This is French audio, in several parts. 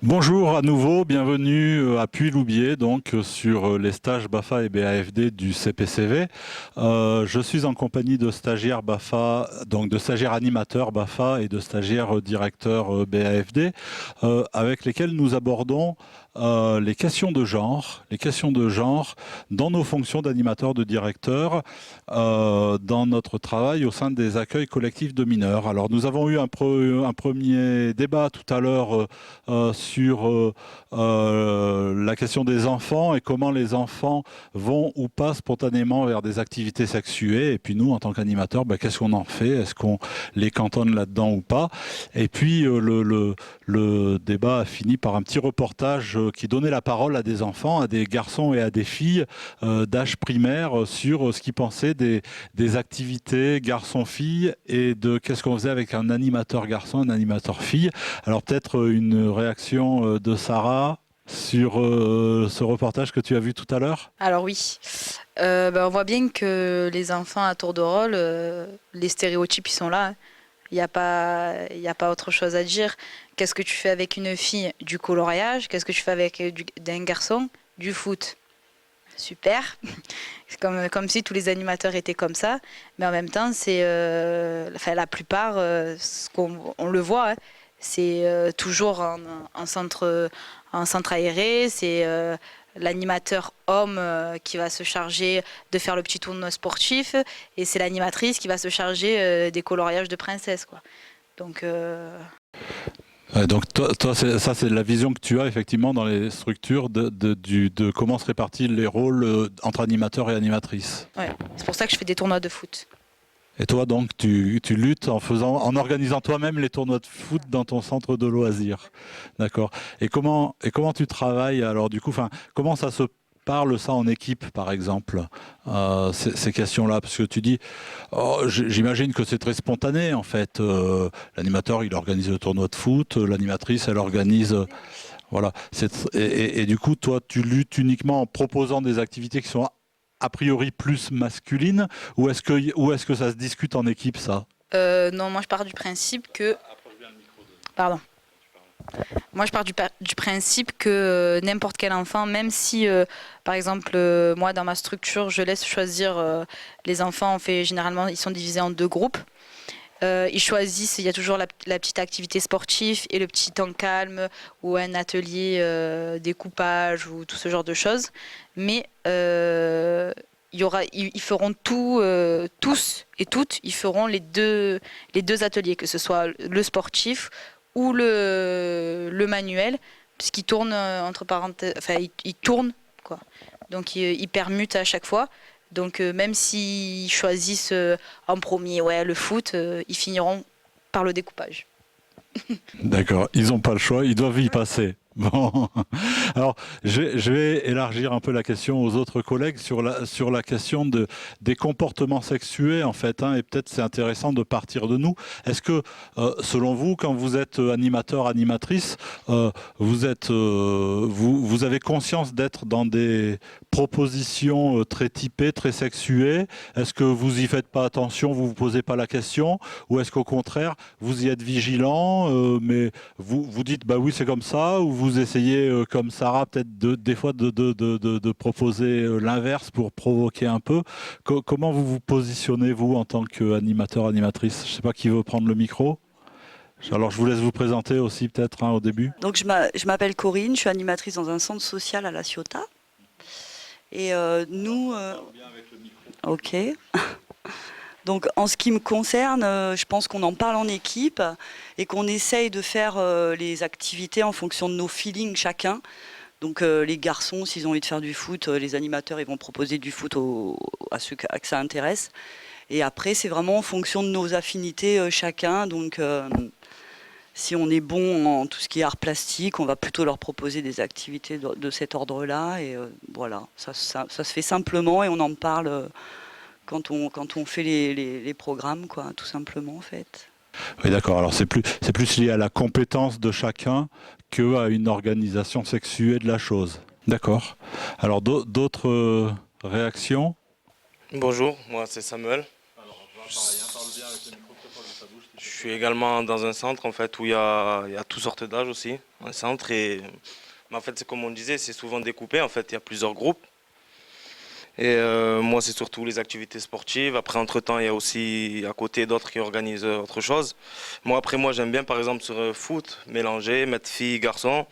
Bonjour à nouveau, bienvenue à Puy-Loubier, donc sur les stages BAFA et BAFD du CPCV. Je suis en compagnie de stagiaires BAFA, donc de stagiaires animateurs BAFA et de stagiaires directeurs BAFD, avec lesquels nous abordons les questions de genre dans nos fonctions d'animateurs, de directeurs, dans notre travail au sein des accueils collectifs de mineurs. Alors nous avons eu un premier débat tout à l'heure sur la question des enfants et comment les enfants vont ou pas spontanément vers des activités sexuées. Et puis nous, en tant qu'animateurs, qu'est-ce qu'on en fait? Est-ce qu'on les cantonne là-dedans ou pas? Et puis le débat a fini par un petit reportage qui donnait la parole à des enfants, à des garçons et à des filles d'âge primaire sur ce qu'ils pensaient des activités garçons-filles et de qu'est-ce qu'on faisait avec un animateur garçon, un animateur fille. Alors peut-être une réaction de Sarah sur ce reportage que tu as vu tout à l'heure? Alors oui, on voit bien que les enfants à tour de rôle, les stéréotypes ils sont là, hein. Il y a pas autre chose à dire. Qu'est-ce que tu fais avec une fille? Du coloriage. Qu'est-ce que tu fais avec d'un garçon? Du foot. Super. C'est comme si tous les animateurs étaient comme ça, mais en même temps, la plupart, on le voit, hein, c'est toujours en centre aéré, c'est l'animateur homme qui va se charger de faire le petit tournoi sportif, et c'est l'animatrice qui va se charger des coloriages de princesse, quoi. Donc, Ouais, donc toi ça c'est la vision que tu as effectivement dans les structures de comment se répartissent les rôles entre animateurs et animatrices. ouais, c'est pour ça que je fais des tournois de foot. Et toi donc tu luttes en organisant toi-même les tournois de foot dans ton centre de loisirs. D'accord. Et comment tu travailles alors du coup, enfin comment ça se parle ça en équipe par exemple, ces questions-là, parce que tu dis, oh, j'imagine que c'est très spontané en fait. L'animateur il organise le tournoi de foot, l'animatrice elle organise, voilà. Et du coup toi tu luttes uniquement en proposant des activités qui sont a priori plus masculines, ou est-ce que ça se discute en équipe ça? Non, moi je pars du principe que... Pardon. Moi, je pars du principe que n'importe quel enfant, même si, par exemple, moi, dans ma structure, je laisse choisir les enfants, généralement, ils sont divisés en deux groupes. Ils choisissent, il y a toujours la petite activité sportive et le petit temps calme ou un atelier découpage ou tout ce genre de choses. Mais ils feront tout, tous et toutes, ils feront les deux ateliers, que ce soit le sportif ou le manuel, puisqu'il tourne entre parenthèses, enfin il tourne quoi. Donc il permute à chaque fois. Donc même s'ils choisissent en premier ouais, le foot, ils finiront par le découpage. D'accord, ils n'ont pas le choix, ils doivent y passer. Bon, alors je vais élargir un peu la question aux autres collègues sur la question des comportements sexués en fait, hein, et peut-être c'est intéressant de partir de nous. Est-ce que, selon vous, quand vous êtes animateur, animatrice, vous avez conscience d'être dans des propositions très typées, très sexuées? Est-ce que vous y faites pas attention, vous vous posez pas la question, ou est-ce qu'au contraire vous y êtes vigilant, mais vous dites bah oui c'est comme ça, ou vous essayez comme Sarah peut-être des fois de proposer l'inverse pour provoquer un peu. Comment vous vous positionnez vous en tant qu'animateur, animatrice? Je sais pas qui veut prendre le micro. Alors je vous laisse vous présenter aussi peut-être, hein, au début. Donc je m'appelle Corinne, je suis animatrice dans un centre social à La Ciotat. Et nous... Ok. Donc en ce qui me concerne, je pense qu'on en parle en équipe et qu'on essaye de faire les activités en fonction de nos feelings chacun. Donc les garçons, s'ils ont envie de faire du foot, les animateurs ils vont proposer du foot à ceux que ça intéresse. Et après c'est vraiment en fonction de nos affinités chacun. Donc si on est bon en tout ce qui est art plastique, on va plutôt leur proposer des activités de cet ordre-là. Et voilà, ça se fait simplement et on en parle quand on fait les programmes, quoi, tout simplement en fait. Oui, d'accord. Alors c'est plus lié à la compétence de chacun qu'à une organisation sexuée de la chose. D'accord. Alors d'autres réactions? Bonjour, moi c'est Samuel. Alors, pareil, hein, parle bien avec le micro, très proche de ta bouche. Je suis également dans un centre en fait où il y a toutes sortes d'âges aussi, un centre mais en fait c'est comme on disait, c'est souvent découpé en fait, il y a plusieurs groupes et moi c'est surtout les activités sportives. Après entre-temps il y a aussi à côté d'autres qui organisent autre chose. Moi j'aime bien par exemple sur foot mélanger, mettre filles, garçons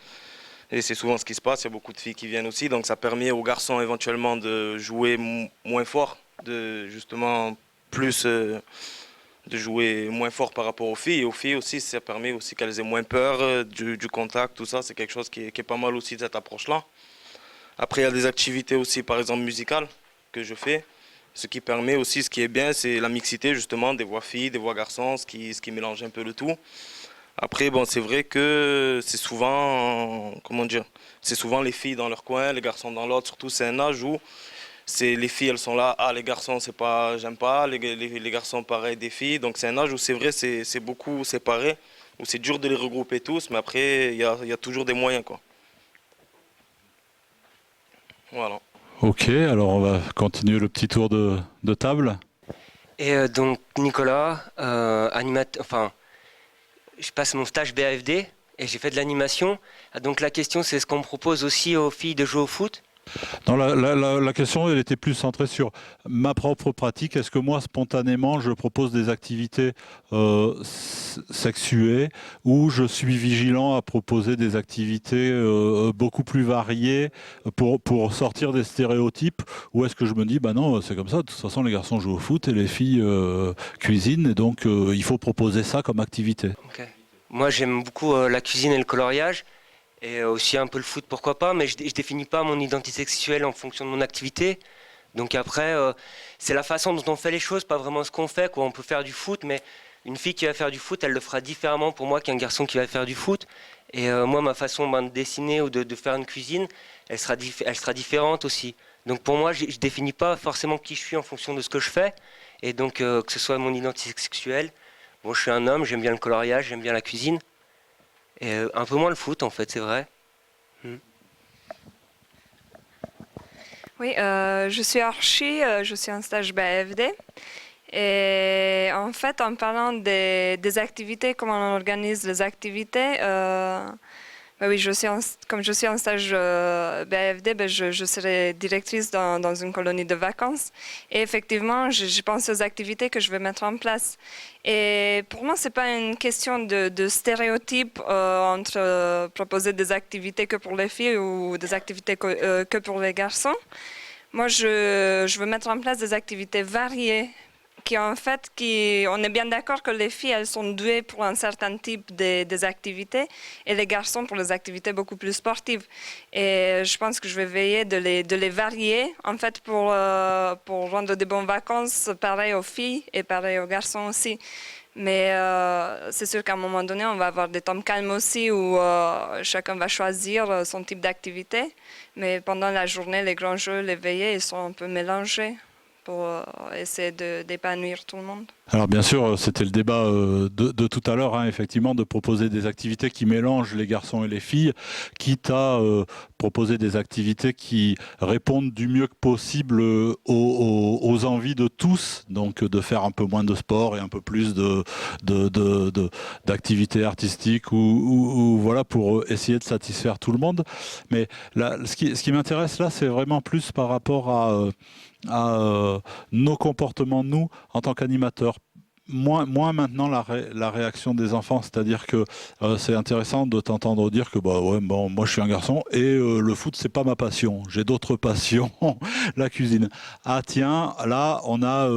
et c'est souvent ce qui se passe. Il y a beaucoup de filles qui viennent aussi donc ça permet aux garçons éventuellement de jouer moins fort, de justement plus de jouer moins fort par rapport aux filles. Et aux filles aussi, ça permet aussi qu'elles aient moins peur du contact, tout ça. C'est quelque chose qui est pas mal aussi de cette approche-là. Après, il y a des activités aussi, par exemple musicales, que je fais. Ce qui permet aussi, ce qui est bien, c'est la mixité justement des voix filles, des voix garçons, ce qui mélange un peu le tout. Après, bon, c'est vrai que c'est souvent, comment dire, c'est souvent les filles dans leur coin, les garçons dans l'autre. Surtout, c'est un âge où c'est les filles, elles sont là. Ah, les garçons, c'est pas, j'aime pas. Les garçons, pareil, des filles. Donc c'est un âge où c'est vrai, c'est beaucoup séparé, où c'est dur de les regrouper tous. Mais après, il y a toujours des moyens, quoi. Voilà. Ok, alors on va continuer le petit tour de table. Et donc Nicolas, enfin, je passe mon stage BAFD et j'ai fait de l'animation. Donc la question c'est est-ce qu'on propose aussi aux filles de jouer au foot? Non, la question, elle était plus centrée sur ma propre pratique. Est-ce que moi, spontanément, je propose des activités sexuées ou je suis vigilant à proposer des activités beaucoup plus variées pour sortir des stéréotypes? Ou est-ce que je me dis, bah non, c'est comme ça, de toute façon, les garçons jouent au foot et les filles cuisinent, et donc il faut proposer ça comme activité. Okay. Moi, j'aime beaucoup la cuisine et le coloriage. Et aussi un peu le foot, pourquoi pas, mais je définis pas mon identité sexuelle en fonction de mon activité. Donc après, c'est la façon dont on fait les choses, pas vraiment ce qu'on fait, quoi. On peut faire du foot, mais une fille qui va faire du foot, elle le fera différemment pour moi qu'un garçon qui va faire du foot. Et moi, ma façon de dessiner ou de faire une cuisine, elle sera différente aussi. Donc pour moi, je définis pas forcément qui je suis en fonction de ce que je fais. Et donc que ce soit mon identité sexuelle, bon, je suis un homme, j'aime bien le coloriage, j'aime bien la cuisine. Et un peu moins le foot en fait, c'est vrai. Oui, je suis archi, je suis en stage BAFD. Et en fait, en parlant des activités, comment on organise les activités, bah oui, comme je suis en stage BAFD, ben je serai directrice dans une colonie de vacances. Et effectivement, je pense aux activités que je vais mettre en place. Et pour moi, ce n'est pas une question de stéréotype entre proposer des activités que pour les filles ou des activités que pour les garçons. Moi, je veux mettre en place des activités variées on est bien d'accord que les filles, elles sont douées pour un certain type des activités et les garçons pour les activités beaucoup plus sportives. Et je pense que je vais veiller de les varier, en fait, pour rendre des bonnes vacances, pareil aux filles et pareil aux garçons aussi. Mais c'est sûr qu'à un moment donné, on va avoir des temps calmes aussi où chacun va choisir son type d'activité. Mais pendant la journée, les grands jeux, les veillées, ils sont un peu mélangés pour essayer d'épanouir tout le monde. Alors bien sûr, c'était le débat de tout à l'heure, hein, effectivement, de proposer des activités qui mélangent les garçons et les filles, quitte à proposer des activités qui répondent du mieux que possible aux envies de tous, donc de faire un peu moins de sport et un peu plus d'activités artistiques ou voilà, pour essayer de satisfaire tout le monde. Mais là, ce qui m'intéresse là, c'est vraiment plus par rapport à nos comportements, nous, en tant qu'animateurs. Moins maintenant la réaction des enfants, c'est-à-dire que c'est intéressant de t'entendre dire que bah ouais, bon, moi je suis un garçon et le foot c'est pas ma passion, j'ai d'autres passions, la cuisine. Ah tiens, là on a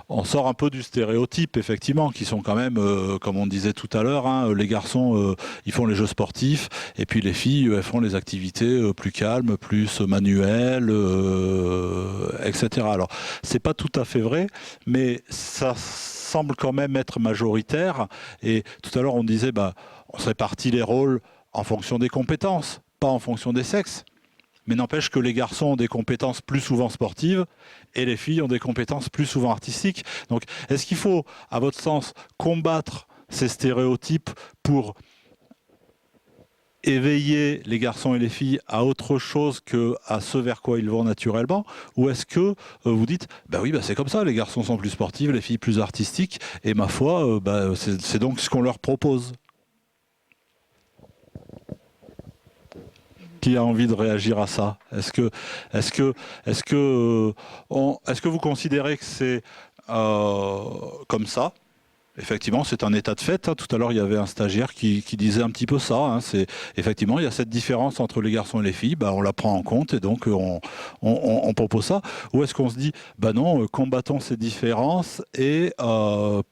on sort un peu du stéréotype effectivement, qui sont quand même comme on disait tout à l'heure, hein, les garçons ils font les jeux sportifs et puis les filles elles font les activités plus calmes, plus manuelles, etc. Alors c'est pas tout à fait vrai, mais ça semble quand même être majoritaire. Et tout à l'heure, on disait, bah, on se répartit les rôles en fonction des compétences, pas en fonction des sexes. Mais n'empêche que les garçons ont des compétences plus souvent sportives et les filles ont des compétences plus souvent artistiques. Donc, est-ce qu'il faut, à votre sens, combattre ces stéréotypes pour éveiller les garçons et les filles à autre chose qu'à ce vers quoi ils vont naturellement? Ou est-ce que vous dites, bah oui, bah c'est comme ça, les garçons sont plus sportifs, les filles plus artistiques, et ma foi, bah, c'est donc ce qu'on leur propose? Qui a envie de réagir à ça? Est-ce que vous considérez que c'est comme ça? Effectivement, c'est un état de fait. Hein. Tout à l'heure, il y avait un stagiaire qui disait un petit peu ça. Hein. Effectivement, il y a cette différence entre les garçons et les filles. Bah, on la prend en compte et donc on propose ça. Ou est-ce qu'on se dit, bah non, combattons ces différences et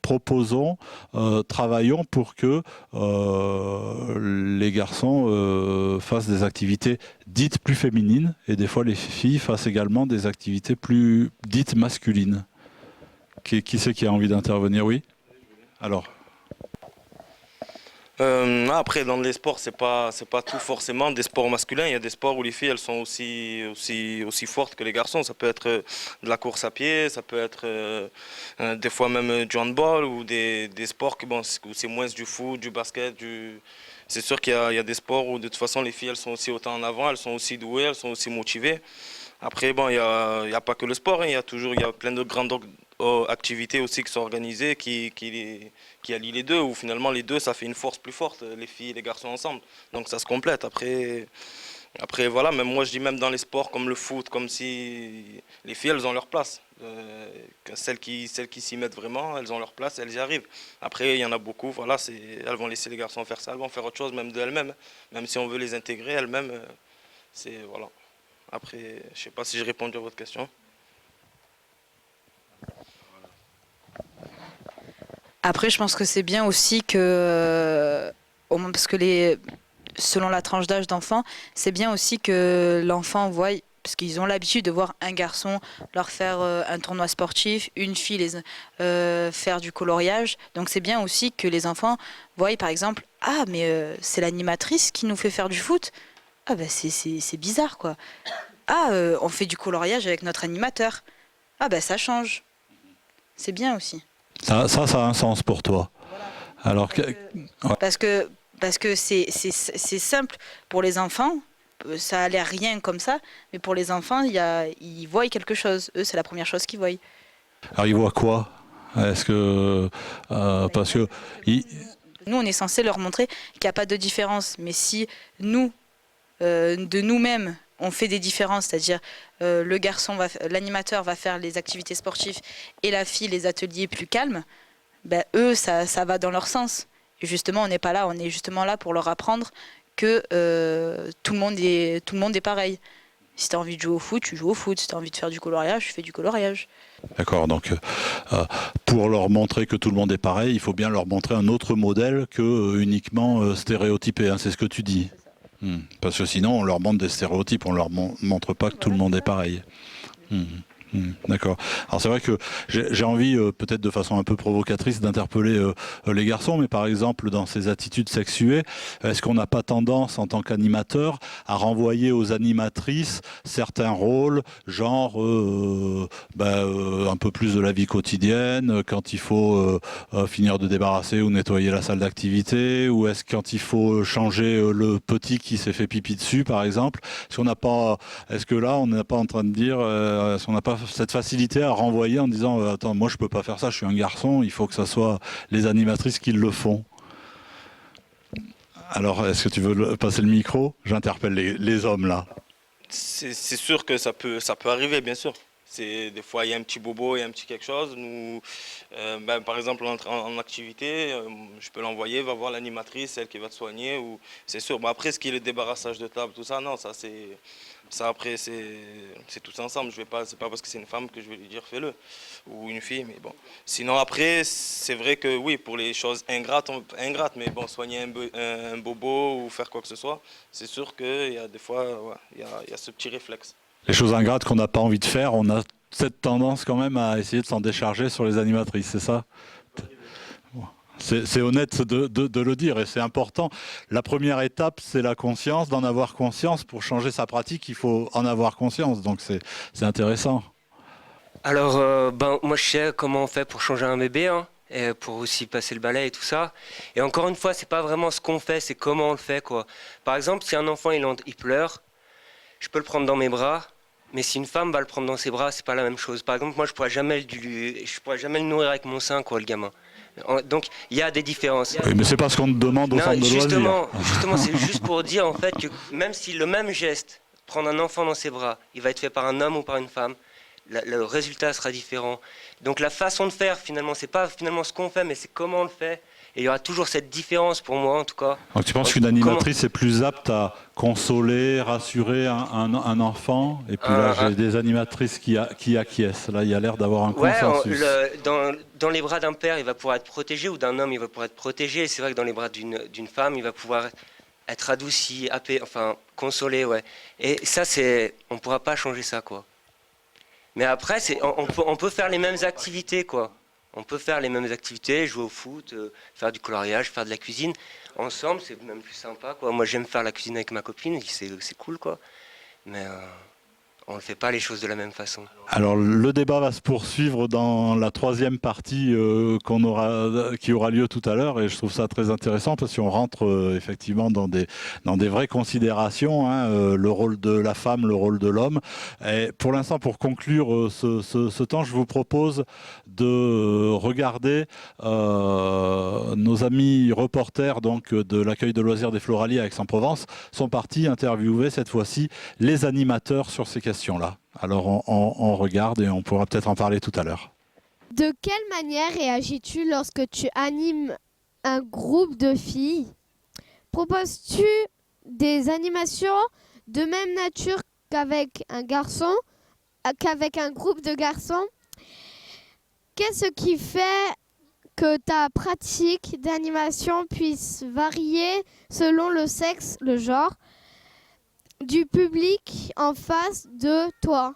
proposons, travaillons pour que les garçons fassent des activités dites plus féminines et des fois les filles fassent également des activités plus dites masculines. Qui c'est qui a envie d'intervenir? Oui. Alors, après, dans les sports, c'est pas tout forcément des sports masculins. Il y a des sports où les filles, elles sont aussi fortes que les garçons. Ça peut être de la course à pied, ça peut être des fois même du handball ou des sports où c'est moins du foot, du basket. C'est sûr qu'il y a des sports où de toute façon les filles, elles sont aussi autant en avant, elles sont aussi douées, elles sont aussi motivées. Après, bon, il y a pas que le sport, hein. Il y a plein de grandes activités aussi qui sont organisées, qui allient les deux, où finalement les deux, ça fait une force plus forte, les filles et les garçons ensemble. Donc ça se complète. Après voilà, même moi je dis même dans les sports comme le foot, comme si les filles, elles ont leur place. Celles qui s'y mettent vraiment, elles ont leur place, elles y arrivent. Après, il y en a beaucoup, voilà, elles vont laisser les garçons faire ça, elles vont faire autre chose, même d'elles-mêmes. Même si on veut les intégrer, elles-mêmes, voilà. Après, je ne sais pas si j'ai répondu à votre question. Après, je pense que c'est bien aussi que, parce que selon la tranche d'âge d'enfant, c'est bien aussi que l'enfant voie, parce qu'ils ont l'habitude de voir un garçon leur faire un tournoi sportif, une fille faire du coloriage. Donc c'est bien aussi que les enfants voient, par exemple, ah mais c'est l'animatrice qui nous fait faire du foot. Ah ben c'est bizarre quoi. Ah on fait du coloriage avec notre animateur. Ah ben ça change. C'est bien aussi. Ça a un sens pour toi. Voilà. Alors parce que c'est simple pour les enfants. Ça a l'air rien comme ça, mais pour les enfants, ils voient quelque chose. Eux, c'est la première chose qu'ils voient. Alors ils voient quoi? Est-ce que parce que nous, on est censé leur montrer qu'il n'y a pas de différence. Mais si nous, de nous-mêmes, on fait des différences, c'est-à-dire l'animateur va faire les activités sportives et la fille les ateliers plus calmes, ben, eux, ça va dans leur sens. Et justement, on n'est pas là, on est justement là pour leur apprendre que tout le monde est pareil. Si tu as envie de jouer au foot, tu joues au foot. Si tu as envie de faire du coloriage, tu fais du coloriage. D'accord, donc pour leur montrer que tout le monde est pareil, il faut bien leur montrer un autre modèle que uniquement stéréotypé, hein, c'est ce que tu dis. Parce que sinon, on leur montre des stéréotypes, on leur montre pas que tout le monde est pareil. D'accord. Alors c'est vrai que j'ai envie, peut-être de façon un peu provocatrice, d'interpeller les garçons, mais par exemple dans ces attitudes sexuées, est-ce qu'on n'a pas tendance en tant qu'animateur à renvoyer aux animatrices certains rôles, genre un peu plus de la vie quotidienne, quand il faut finir de débarrasser ou nettoyer la salle d'activité, ou est-ce quand il faut changer le petit qui s'est fait pipi dessus, par exemple? Est-ce que là on n'est pas en train de dire, est-ce qu'on n'a pas cette facilité à renvoyer en disant attends, moi je peux pas faire ça, je suis un garçon, il faut que ça soit les animatrices qui le font. Alors est-ce que tu veux passer le micro? J'interpelle les hommes là. C'est sûr que ça peut arriver, bien sûr. Des fois il y a un petit bobo, il y a un petit quelque chose. Nous, par exemple en activité, je peux l'envoyer, va voir l'animatrice, elle qui va te soigner. C'est sûr. Après ce qui est le débarrassage de table, tout ça, non, ça après c'est tous ensemble. C'est pas parce que c'est une femme que je vais lui dire fais-le, ou une fille, mais bon. Sinon après c'est vrai que oui, pour les choses ingrates, mais bon, soigner un bobo ou faire quoi que ce soit, c'est sûr qu'il y a des fois il y a ce petit réflexe. Les choses ingrates qu'on n'a pas envie de faire, on a cette tendance quand même à essayer de s'en décharger sur les animatrices, c'est ça? C'est honnête de le dire et c'est important. La première étape, c'est la conscience, d'en avoir conscience. Pour changer sa pratique, il faut en avoir conscience, donc c'est intéressant. Alors, moi je sais comment on fait pour changer un bébé. Hein. et pour aussi passer le balai et tout ça. Et encore une fois, c'est pas vraiment ce qu'on fait, c'est comment on le fait, quoi. Par exemple, si un enfant il pleure, je peux le prendre dans mes bras, mais si une femme va le prendre dans ses bras, c'est pas la même chose. Par exemple, moi, je pourrais jamais le nourrir avec mon sein, quoi, le gamin. Donc, il y a des différences. Oui, mais c'est pas ce qu'on te demande au Non, centre de loisirs. justement, c'est juste pour dire en fait que même si le même geste, prendre un enfant dans ses bras, il va être fait par un homme ou par une femme, le résultat sera différent. Donc la façon de faire, finalement, c'est pas finalement ce qu'on fait, mais c'est comment on le fait. Et il y aura toujours cette différence pour moi, en tout cas. Donc tu penses qu'une animatrice est plus apte à consoler, rassurer un enfant, et puis là j'ai des animatrices qui acquiescent. Là il y a l'air d'avoir un consensus. Dans les bras d'un père, il va pouvoir être protégé, ou d'un homme, il va pouvoir être protégé. Et c'est vrai que dans les bras d'une femme, il va pouvoir être adouci, enfin consolé, ouais. Et ça, on pourra pas changer ça, quoi. Mais après, on peut faire les mêmes activités, quoi. On peut faire les mêmes activités, jouer au foot, faire du coloriage, faire de la cuisine. Ensemble, c'est même plus sympa, quoi. Moi, j'aime faire la cuisine avec ma copine, c'est cool, quoi. Mais on ne fait pas les choses de la même façon. Alors le débat va se poursuivre dans la troisième partie qui aura lieu tout à l'heure, et je trouve ça très intéressant parce qu'on rentre effectivement dans des vraies considérations, hein, le rôle de la femme, le rôle de l'homme. Et pour l'instant, pour conclure ce temps, je vous propose de regarder nos amis reporters donc, de l'accueil de loisirs des Floraliers à Aix-en-Provence sont partis interviewer cette fois-ci les animateurs sur ces questions-là. Alors on regarde et on pourra peut-être en parler tout à l'heure. De quelle manière réagis-tu lorsque tu animes un groupe de filles? Proposes-tu des animations de même nature qu'avec un garçon, qu'avec un groupe de garçons? Qu'est-ce qui fait que ta pratique d'animation puisse varier selon le sexe, le genre du public en face de toi?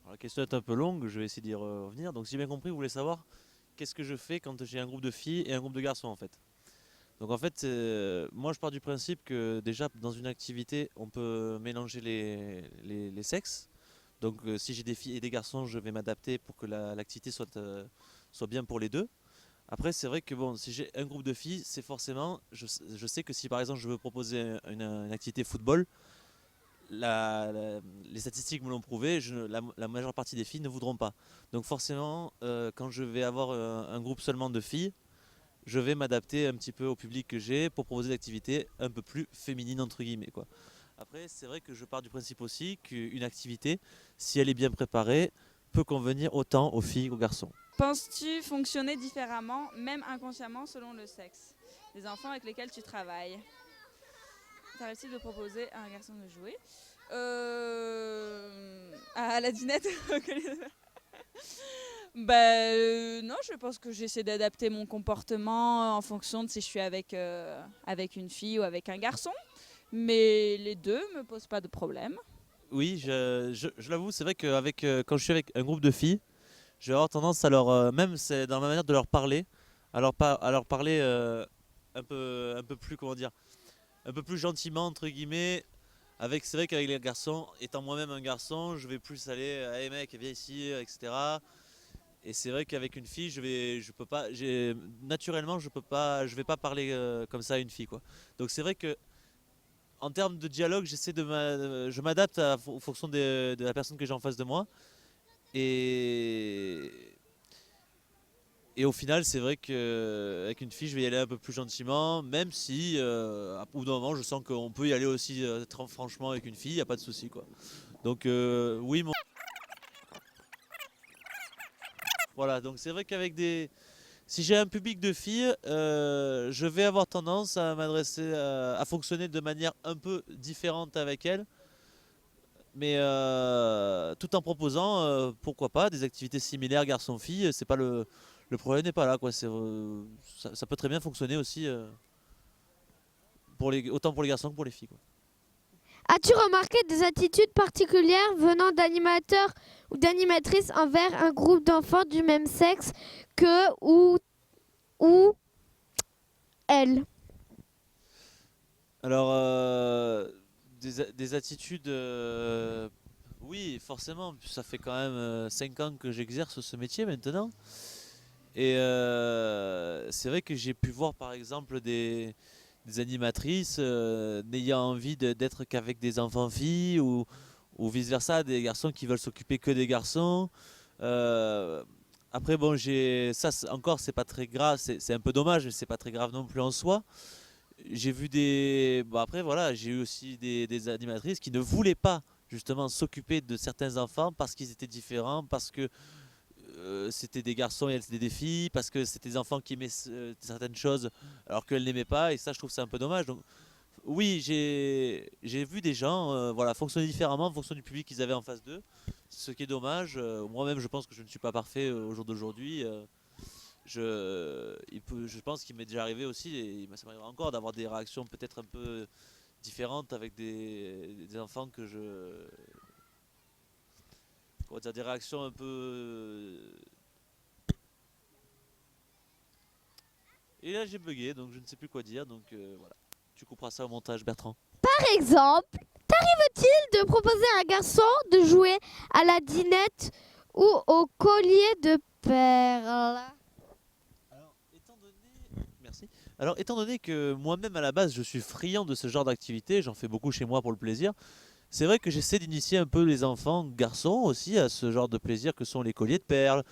La question est un peu longue, je vais essayer d'y revenir. Donc si j'ai bien compris, vous voulez savoir qu'est-ce que je fais quand j'ai un groupe de filles et un groupe de garçons en fait. Donc en fait, moi je pars du principe que déjà dans une activité, on peut mélanger les sexes. Donc si j'ai des filles et des garçons, je vais m'adapter pour que l'activité soit bien pour les deux. Après c'est vrai que bon, si j'ai un groupe de filles, c'est forcément, je sais que si par exemple je veux proposer une activité football, les statistiques me l'ont prouvé, la majeure partie des filles ne voudront pas. Donc forcément, quand je vais avoir un groupe seulement de filles, je vais m'adapter un petit peu au public que j'ai pour proposer des activités un peu plus féminines entre guillemets, quoi. Après, c'est vrai que je pars du principe aussi qu'une activité, si elle est bien préparée, peut convenir autant aux filles qu'aux garçons. Penses-tu fonctionner différemment, même inconsciemment, selon le sexe des enfants avec lesquels tu travailles? T'arrives-t-il de proposer à un garçon de jouer à la dinette? Non, je pense que j'essaie d'adapter mon comportement en fonction de si je suis avec une fille ou avec un garçon. Mais les deux ne me posent pas de problème. Oui, je l'avoue, c'est vrai que quand je suis avec un groupe de filles, je vais avoir tendance à même c'est dans ma manière de leur parler, à leur parler un peu plus, comment dire, un peu plus gentiment entre guillemets. C'est vrai qu'avec les garçons, étant moi-même un garçon, je vais plus aller, hey mec, viens ici, etc. Et c'est vrai qu'avec une fille, naturellement, je vais pas parler comme ça à une fille, quoi. Donc c'est vrai que en termes de dialogue, je m'adapte en fonction de la personne que j'ai en face de moi. Et au final, c'est vrai qu'avec une fille, je vais y aller un peu plus gentiment, même si, à bout d'un moment, je sens qu'on peut y aller aussi franchement avec une fille, il n'y a pas de souci, quoi. Donc, oui, voilà, donc c'est vrai si j'ai un public de filles, je vais avoir tendance à m'adresser, à fonctionner de manière un peu différente avec elles, mais tout en proposant, pourquoi pas, des activités similaires garçon-fille. C'est pas le problème n'est pas là, quoi. Ça peut très bien fonctionner aussi, autant pour les garçons que pour les filles, quoi. As-tu remarqué des attitudes particulières venant d'animateurs ou d'animatrices envers un groupe d'enfants du même sexe que ou elles? Alors, des attitudes, oui, forcément, ça fait quand même 5 ans que j'exerce ce métier maintenant. Et c'est vrai que j'ai pu voir par exemple des animatrices n'ayant envie d'être qu'avec des enfants-filles ou vice-versa, des garçons qui veulent s'occuper que des garçons. Après, bon, encore, c'est pas très grave, c'est un peu dommage, mais c'est pas très grave non plus en soi. J'ai vu Bon, après, voilà, j'ai eu aussi des animatrices qui ne voulaient pas justement s'occuper de certains enfants parce qu'ils étaient différents, parce que c'était des garçons et elles étaient des filles, parce que c'était des enfants qui aimaient certaines choses alors qu'elles n'aimaient pas, et ça, je trouve ça un peu dommage. Donc, oui, j'ai vu des gens voilà, fonctionner différemment en fonction du public qu'ils avaient en face d'eux, ce qui est dommage. Moi-même, je pense que je ne suis pas parfait au jour d'aujourd'hui. Je pense qu'il m'est déjà arrivé aussi, et ça m'arrivera encore, d'avoir des réactions peut-être un peu différentes avec des enfants que comment dire, des réactions un peu... Et là j'ai bugué, donc je ne sais plus quoi dire, donc voilà. Tu couperas ça au montage, Bertrand. Par exemple, t'arrive-t-il de proposer à un garçon de jouer à la dinette ou au collier de perles? Merci. Alors, étant donné que moi-même à la base je suis friand de ce genre d'activité, j'en fais beaucoup chez moi pour le plaisir, c'est vrai que j'essaie d'initier un peu les enfants, garçons aussi, à ce genre de plaisir que sont les colliers de perles.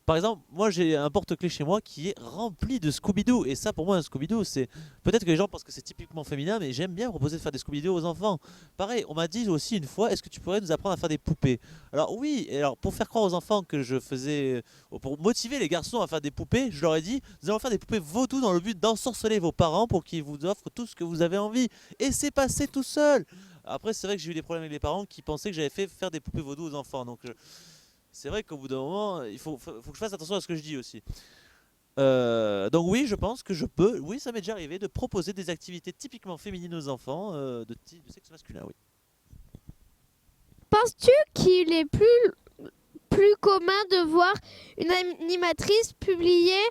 Par exemple, moi j'ai un porte-clés chez moi qui est rempli de Scooby-Doo. Et ça, pour moi, un Scooby-Doo, c'est... Peut-être que les gens pensent que c'est typiquement féminin, mais j'aime bien proposer de faire des Scooby-Doo aux enfants. Pareil, on m'a dit aussi une fois, est-ce que tu pourrais nous apprendre à faire des poupées? Alors oui, et alors pour faire croire aux enfants que je faisais... Pour motiver les garçons à faire des poupées, je leur ai dit, nous allons faire des poupées vaudou dans le but d'ensorceler vos parents pour qu'ils vous offrent tout ce que vous avez envie. Et c'est passé tout seul. Après, c'est vrai que j'ai eu des problèmes avec les parents qui pensaient que j'avais fait faire des poupées vaudou aux enfants. Donc... c'est vrai qu'au bout d'un moment, il faut que je fasse attention à ce que je dis aussi. Donc oui, je pense que je peux, oui, ça m'est déjà arrivé de proposer des activités typiquement féminines aux enfants de sexe masculin, oui. Penses-tu qu'il est plus commun de voir une animatrice publier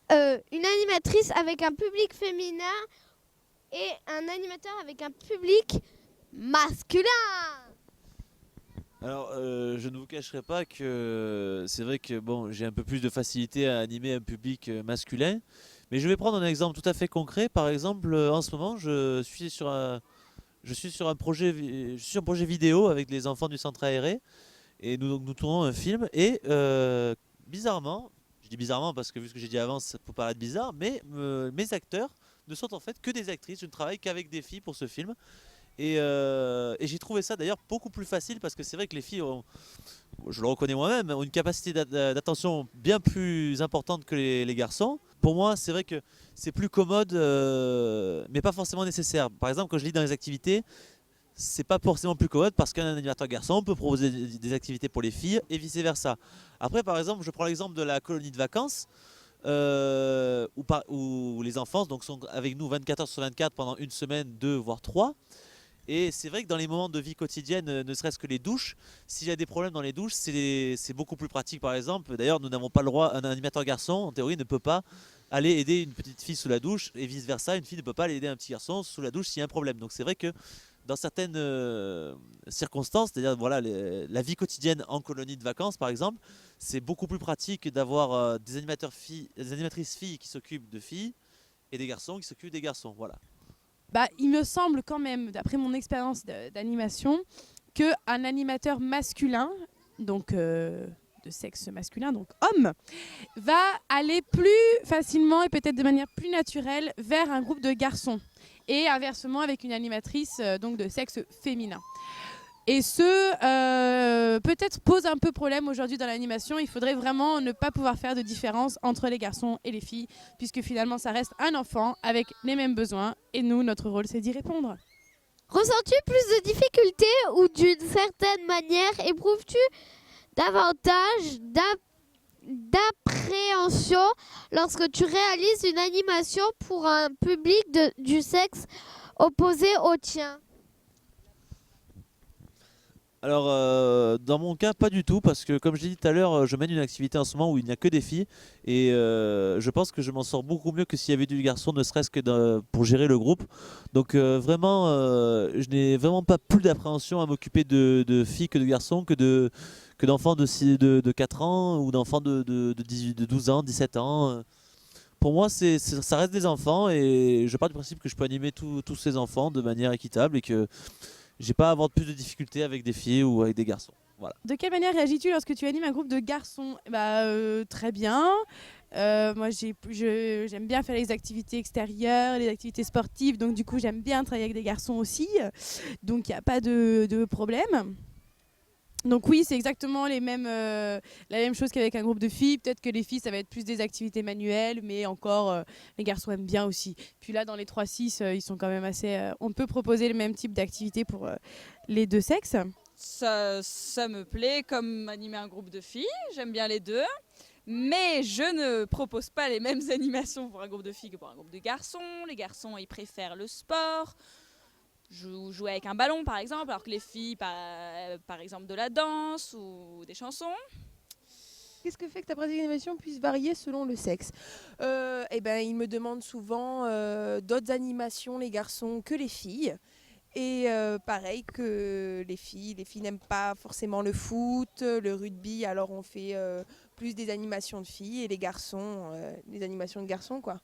une animatrice avec un public féminin et un animateur avec un public masculin? Alors, je ne vous cacherai pas que c'est vrai que bon, j'ai un peu plus de facilité à animer un public masculin, mais je vais prendre un exemple tout à fait concret. Par exemple, en ce moment, je suis sur un projet vidéo avec les enfants du centre aéré, et nous tournons un film. Et bizarrement, je dis bizarrement parce que vu ce que j'ai dit avant, ça peut paraître bizarre, mais mes acteurs ne sont en fait que des actrices. Je ne travaille qu'avec des filles pour ce film. Et j'ai trouvé ça d'ailleurs beaucoup plus facile parce que c'est vrai que les filles, je le reconnais moi-même, ont une capacité d'attention bien plus importante que les garçons. Pour moi, c'est vrai que c'est plus commode, mais pas forcément nécessaire. Par exemple, quand je lis dans les activités, c'est pas forcément plus commode parce qu'un animateur garçon peut proposer des activités pour les filles et vice versa. Après, par exemple, je prends l'exemple de la colonie de vacances. Où les enfants donc, sont avec nous 24 heures sur 24 pendant une semaine, 2 voire 3. Et c'est vrai que dans les moments de vie quotidienne, ne serait-ce que les douches, s'il y a des problèmes dans les douches, c'est beaucoup plus pratique par exemple. D'ailleurs, nous n'avons pas le droit, un animateur garçon, en théorie, ne peut pas aller aider une petite fille sous la douche, et vice versa, une fille ne peut pas aller aider un petit garçon sous la douche s'il y a un problème. Donc c'est vrai que dans certaines circonstances, c'est-à-dire voilà, la vie quotidienne en colonie de vacances par exemple, c'est beaucoup plus pratique d'avoir des animatrices filles qui s'occupent de filles et des garçons qui s'occupent des garçons. Voilà. Bah, il me semble quand même, d'après mon expérience d'animation, qu'un animateur masculin, donc de sexe masculin, donc homme, va aller plus facilement et peut-être de manière plus naturelle vers un groupe de garçons. Et inversement avec une animatrice donc de sexe féminin. Et ce, peut-être pose un peu problème aujourd'hui dans l'animation. Il faudrait vraiment ne pas pouvoir faire de différence entre les garçons et les filles, puisque finalement ça reste un enfant avec les mêmes besoins. Et nous, notre rôle, c'est d'y répondre. Ressens-tu plus de difficultés ou d'une certaine manière éprouves-tu davantage d'appréhension lorsque tu réalises une animation pour un public du sexe opposé au tien? Alors, dans mon cas, pas du tout, parce que comme je l'ai dit tout à l'heure, je mène une activité en ce moment où il n'y a que des filles, et je pense que je m'en sors beaucoup mieux que s'il y avait du garçon, ne serait-ce que pour gérer le groupe. Donc vraiment, je n'ai vraiment pas plus d'appréhension à m'occuper de filles que de garçons, que que d'enfants de 4 ans ou d'enfants de 12 ans, 17 ans. Pour moi, ça reste des enfants et je pars du principe que je peux animer tous ces enfants de manière équitable et que j'ai pas à avoir plus de difficultés avec des filles ou avec des garçons. Voilà. De quelle manière réagis-tu lorsque tu animes un groupe de garçons? Très bien. Moi, j'aime bien faire les activités extérieures, les activités sportives. Donc, du coup, j'aime bien travailler avec des garçons aussi. Donc, il n'y a pas de problème. Donc oui, c'est exactement la même chose qu'avec un groupe de filles. Peut-être que les filles, ça va être plus des activités manuelles, mais encore, les garçons aiment bien aussi. Puis là, dans les 3-6, ils sont quand même assez... on peut proposer le même type d'activité pour les deux sexes. Ça me plaît comme animer un groupe de filles, j'aime bien les deux. Mais je ne propose pas les mêmes animations pour un groupe de filles que pour un groupe de garçons. Les garçons, ils préfèrent le sport. Jouer avec un ballon par exemple, alors que les filles par exemple de la danse ou des chansons. Qu'est-ce que fait que ta pratique d'animation puisse varier selon le sexe? Ils me demandent souvent d'autres animations, les garçons, que les filles. Et pareil que les filles n'aiment pas forcément le foot, le rugby, alors on fait plus des animations de filles et les garçons, des animations de garçons quoi.